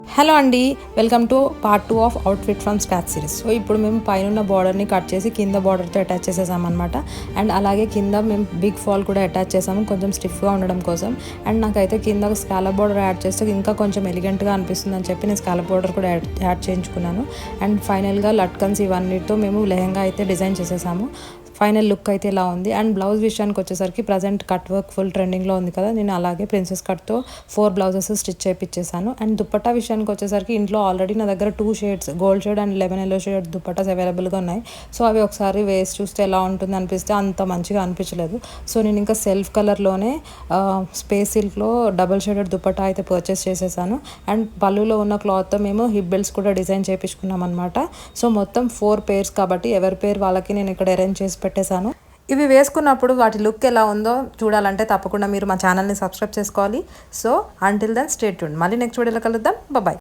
Hello అండి, welcome to part 2 of outfit from scratch series. So ఇప్పుడు మేము పైన బార్డర్ని కట్ చేసి కింద బార్డర్తో అటాచ్ చేసేసామన్నమాట. అండ్ అలాగే కింద మేము బిగ్ ఫాల్ కూడా అటాచ్ చేసాము కొంచెం స్టిఫ్గా ఉండడం కోసం. అండ్ నాకైతే కింద స్కాలప్ బార్డర్ యాడ్ చేస్తే ఇంకా కొంచెం ఎలిగెంట్గా అనిపిస్తుంది అని చెప్పి నేను స్కాలప్ బార్డర్ కూడా యాడ్ చేయించుకున్నాను. అండ్ ఫైనల్గా లట్కన్స్ ఇవన్నిటితో మేము లెహంగా అయితే డిజైన్ చేసేసాము. ఫైనల్ లుక్ అయితే ఇలా ఉంది. అండ్ బ్లౌజ్ విషయానికి వచ్చేసరికి ప్రజెంట్ కట్ వర్క్ ఫుల్ ట్రెండింగ్లో ఉంది కదా, నేను అలాగే ప్రిన్సెస్ కట్తో 4 బ్లౌజెస్ స్టిచ్ చేయించేసాను. అండ్ దుపట్టా విషయానికి వచ్చేసరికి ఇంట్లో ఆల్రెడీ నా దగ్గర 2 shades gold shade and lemon yellow shade dupattas అవైలబుల్గా ఉన్నాయి. సో అవి ఒకసారి వేసి చూస్తే ఎలా ఉంటుంది అనిపిస్తే అంత మంచిగా అనిపించలేదు. సో నేను ఇంకా సెల్ఫ్ కలర్లోనే స్పేస్ సిల్క్లో డబల్ షేడెడ్ దుపట్టా అయితే పర్చేస్ చేసేసాను. అండ్ పళ్ళులో ఉన్న క్లాత్తో మేము హిప్ బెల్ట్స్ కూడా డిజైన్ చేయించుకున్నాం అనమాట. సో మొత్తం 4 పేర్స్ కాబట్టి ఎవరి పేరు వాళ్ళకి నేను ఇక్కడ అరేంజ్ చేసి పెట్టేశాను. ఇవి వేసుకున్నప్పుడు వాటి లుక్ ఎలా ఉందో చూడాలంటే తప్పకుండా మీరు మా ఛానల్ని సబ్స్క్రైబ్ చేసుకోవాలి. So until then stay tuned. మళ్ళీ నెక్స్ట్ వీడియోలో కలుద్దాం. బాయ్.